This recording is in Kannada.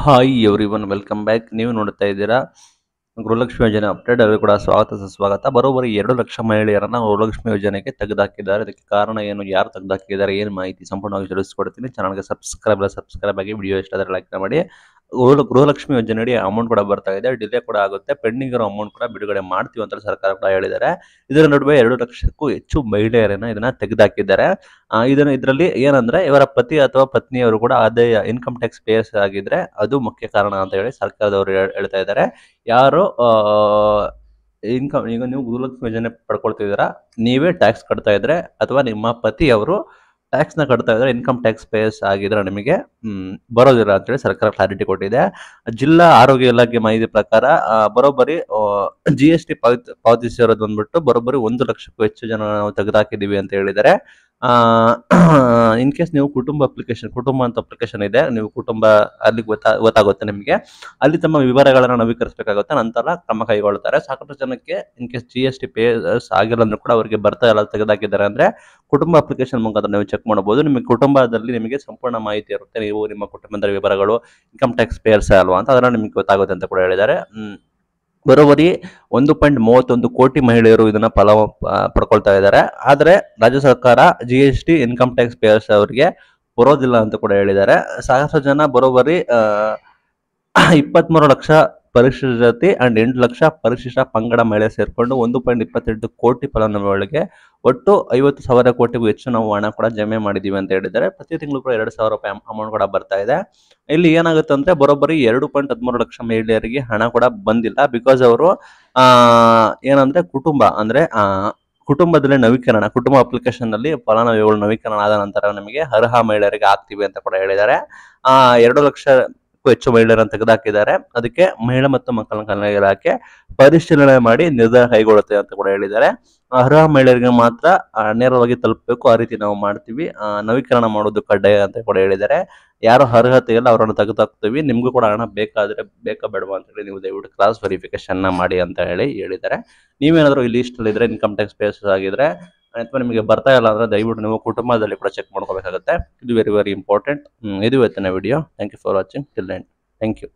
Hi everyone welcome back. ನೀವು ನೋಡ್ತಾ ಇದ್ದೀರಾ ಗೃಹಲಕ್ಷ್ಮಿ ಯೋಜನೆ ಅಪ್ಡೇಟ್. ಅವರು ಕೂಡ ಸ್ವಾಗತ ಸುಸ್ವಾಗತ. ಬರೋಬ್ಬರಿ 2 ಲಕ್ಷ ಮಹಿಳೆಯರನ್ನ ಗೃಹಲಕ್ಷ್ಮಿ ಯೋಜನೆಗೆ ತೆಗೆದುಹಾಕಿದ್ದಾರೆ. ಇದಕ್ಕೆ ಕಾರಣ ಏನು, ಯಾರು ತೆಗೆದುಹಾಕಿದ್ದಾರೆ, ಏನು ಮಾಹಿತಿ ಸಂಪೂರ್ಣವಾಗಿ ತಿಳಿಸ್ಕೊಡ್ತೀನಿ. ಚಾನಲ್ಗೆ ಸಬ್ಸ್ಕ್ರೈಬ್ ಆಗಿ, ವಿಡಿಯೋ ಇಷ್ಟ ಆದರೆ ಲೈಕ್ ಮಾಡಿ. ಗೃಹಲಕ್ಷ್ಮಿ ಯೋಜನೆಯಡಿ ಅಮೌಂಟ್ ಕೂಡ ಬರ್ತಾ ಇದೆ, ಡಿಲೇ ಕೂಡ ಆಗುತ್ತೆ. ಪೆಂಡಿಂಗ್ ಇರೋ ಅಮೌಂಟ್ ಕೂಡ ಬಿಡುಗಡೆ ಮಾಡ್ತೀವಿ ಅಂತ ಸರ್ಕಾರ ಕೂಡ ಹೇಳಿದ್ದಾರೆ. ಇದರ ನಡುವೆ 2 ಲಕ್ಷಕ್ಕೂ ಹೆಚ್ಚು ಮಹಿಳೆಯರನ್ನ ಇದನ್ನ ತೆಗೆದುಹಾಕಿದ್ದಾರೆ. ಇದರಲ್ಲಿ ಏನಂದ್ರೆ ಇವರ ಪತಿ ಅಥವಾ ಪತ್ನಿಯವರು ಕೂಡ ಅದೇ ಇನ್ಕಮ್ ಟ್ಯಾಕ್ಸ್ ಪೇಯರ್ಸ್ ಆಗಿದ್ರೆ ಅದು ಮುಖ್ಯ ಕಾರಣ ಅಂತ ಹೇಳಿ ಸರ್ಕಾರದವರು ಹೇಳ್ತಾ ಇದ್ದಾರೆ. ಯಾರು ಇನ್ಕಮ್, ಈಗ ನೀವು ಗೃಹಲಕ್ಷ್ಮಿ ಯೋಜನೆ ಪಡ್ಕೊಳ್ತಿದ್ದೀರಾ, ನೀವೇ ಟ್ಯಾಕ್ಸ್ ಕಟ್ತಾ ಇದ್ರೆ ಅಥವಾ ನಿಮ್ಮ ಪತಿ ಅವರು ಟ್ಯಾಕ್ಸ್ ನ ಕಟ್ತಾ ಇದ್ರೆ, ಇನ್ಕಮ್ ಟ್ಯಾಕ್ಸ್ ಪೇಯರ್ಸ್ ಆಗಿದ್ರೆ ನಿಮಗೆ ಬರೋದಿಲ್ಲ ಅಂತೇಳಿ ಸರ್ಕಾರ ಕ್ಲಾರಿಟಿ ಕೊಟ್ಟಿದೆ. ಜಿಲ್ಲಾ ಆರೋಗ್ಯ ಇಲಾಖೆ ಮಾಹಿತಿ ಪ್ರಕಾರ ಬರೋಬ್ಬರಿ GST ಪಾವತಿಸಿರೋದು ಬಂದ್ಬಿಟ್ಟು ಬರೋಬ್ಬರಿ 1 ಲಕ್ಷಕ್ಕೂ ಹೆಚ್ಚು ಜನ ನಾವು ತೆಗೆದುಹಾಕಿದೀವಿ ಅಂತ ಹೇಳಿದ್ದಾರೆ. ಇನ್ ಕೇಸ್ ನೀವು ಕುಟುಂಬ ಅಂತ ಅಪ್ಲಿಕೇಶನ್ ಇದೆ, ನೀವು ಕುಟುಂಬ ಅಲ್ಲಿ ಗೊತ್ತಾಗುತ್ತೆ ನಿಮಗೆ, ಅಲ್ಲಿ ತಮ್ಮ ವಿವರಗಳನ್ನು ನವೀಕರಿಸಬೇಕಾಗುತ್ತೆ, ನಂತರ ಕ್ರಮ ಕೈಗೊಳ್ಳುತ್ತಾರೆ. ಸಾಕಷ್ಟು ಜನಕ್ಕೆ ಇನ್ ಕೇಸ್ GST ಪೇಯರ್ಸ್ ಆಗಿಲ್ಲ ಅಂದ್ರೂ ಕೂಡ ಅವರಿಗೆ ಬರ್ತಾ ಇಲ್ಲ, ತೆಗೆದುಹಾಕಿದ್ದಾರೆ ಅಂದ್ರೆ ಕುಟುಂಬ ಅಪ್ಲಿಕೇಶನ್ ಮುಖಾಂತರ ನೀವು ಚೆಕ್ ಮಾಡಬಹುದು. ನಿಮಗೆ ಕುಟುಂಬದಲ್ಲಿ ನಿಮಗೆ ಸಂಪೂರ್ಣ ಮಾಹಿತಿ ಇರುತ್ತೆ, ನೀವು ನಿಮ್ಮ ಕುಟುಂಬದ ವಿವರಗಳು ಇನ್ಕಮ್ ಟ್ಯಾಕ್ಸ್ ಪೇಯರ್ಸ್ ಅಲ್ವಾ ಅಂತ, ಅದನ್ನ ನಿಮಗೆ ಗೊತ್ತಾಗುತ್ತೆ ಅಂತ ಕೂಡ ಹೇಳಿದ್ದಾರೆ. ಬರೋಬ್ಬರಿ 1.31 ಕೋಟಿ ಮಹಿಳೆಯರು ಇದನ್ನ ಫಲ ಪಡ್ಕೊಳ್ತಾ ಇದ್ದಾರೆ. ಆದ್ರೆ ರಾಜ್ಯ ಸರ್ಕಾರ GST ಇನ್ಕಮ್ ಟ್ಯಾಕ್ಸ್ ಪೇಯರ್ಸ್ ಅವರಿಗೆ ಬರೋದಿಲ್ಲ ಅಂತ ಕೂಡ ಹೇಳಿದ್ದಾರೆ. ಸಾಕಷ್ಟು ಜನ ಬರೋಬ್ಬರಿ 23 ಲಕ್ಷ ಪರಿಶಿಷ್ಟ ಜಾತಿ ಅಂಡ್ 8 ಲಕ್ಷ ಪರಿಶಿಷ್ಟ ಪಂಗಡ ಮಹಿಳೆ ಸೇರ್ಕೊಂಡು 1.28 ಕೋಟಿ ಫಲಾನುಭವಿಗಳಿಗೆ ಒಟ್ಟು 50,000 ಕೋಟಿಗೂ ಹೆಚ್ಚು ನಾವು ಹಣ ಕೂಡ ಜಮೆ ಮಾಡಿದೀವಿ ಅಂತ ಹೇಳಿದ್ದಾರೆ. ಪ್ರತಿ ತಿಂಗಳು ಕೂಡ 2,000 ರೂಪಾಯಿ ಅಮೌಂಟ್ ಕೂಡ ಬರ್ತಾ ಇದೆ. ಇಲ್ಲಿ ಏನಾಗುತ್ತೆ ಅಂದ್ರೆ ಬರೋಬ್ಬರಿ 2.13 ಲಕ್ಷ ಮಹಿಳೆಯರಿಗೆ ಹಣ ಕೂಡ ಬಂದಿಲ್ಲ. ಬಿಕಾಸ್ ಅವರು ಏನಂದ್ರೆ ಕುಟುಂಬದಲ್ಲಿ ನವೀಕರಣ, ಕುಟುಂಬ ಅಪ್ಲಿಕೇಶನ್ ನಲ್ಲಿ ಫಲಾನುಭವಿಗಳು ನವೀಕರಣ ಆದ ನಂತರ ನಮಗೆ ಅರ್ಹ ಮಹಿಳೆಯರಿಗೆ ಆಗ್ತೀವಿ ಅಂತ ಕೂಡ ಹೇಳಿದ್ದಾರೆ. 2 ಲಕ್ಷಕ್ಕೂ ಹೆಚ್ಚು ಮಹಿಳೆಯರನ್ನು ತೆಗೆದುಹಾಕಿದ್ದಾರೆ. ಅದಕ್ಕೆ ಮಹಿಳಾ ಮತ್ತು ಮಕ್ಕಳ ಕಲ್ಯಾಣ ಇಲಾಖೆ ಪರಿಶೀಲನೆ ಮಾಡಿ ನಿರ್ಧಾರ ಕೈಗೊಳ್ಳುತ್ತೆ ಅಂತ ಕೂಡ ಹೇಳಿದ್ದಾರೆ. ಅರ್ಹ ಮಹಿಳೆಯರಿಗೆ ಮಾತ್ರ ನೇರವಾಗಿ ತಲುಪಬೇಕು, ಆ ರೀತಿ ನಾವು ಮಾಡ್ತೀವಿ. ನವೀಕರಣ ಮಾಡೋದು ಕಡ್ಡಾಯ ಅಂತ ಕೂಡ ಹೇಳಿದ್ದಾರೆ. ಯಾರು ಅರ್ಹತೆ ಇಲ್ಲ ಅವರನ್ನು ತೆಗೆದುಹಾಕ್ತೀವಿ, ನಿಮ್ಗೂ ಕೂಡ ಹಣ ಬೇಕಾದ್ರೆ ಬೇಕಾ ಬೇಡವಾ ಅಂತ ಹೇಳಿ ನೀವು ದಯವಿಟ್ಟು ಕ್ರಾಸ್ ವೆರಿಫಿಕೇಶನ್ ಮಾಡಿ ಅಂತ ಹೇಳಿದ್ದಾರೆ. ನೀವೇನಾದ್ರೂ ಈ ಲಿಸ್ಟ್ ಅಲ್ಲಿ ಇದ್ರೆ, ಇನ್ಕಮ್ ಟ್ಯಾಕ್ಸ್ ಪೇಯರ್ಸ್ ಆಗಿದ್ರೆ ಅಥವಾ ನಿಮಗೆ ಬರ್ತಾ ಇಲ್ಲ ಅಂದ್ರೆ ದಯವಿಟ್ಟು ನೀವು ಕುಟುಂಬದಲ್ಲಿ ಕೂಡ ಚೆಕ್ ಮಾಡ್ಕೋಬೇಕಾಗುತ್ತೆ. ಇದು ವೆರಿ ಇಂಪಾರ್ಟೆಂಟ್. ಇದು ಇವತ್ತಿನ video. Thank you for watching till end. Thank you.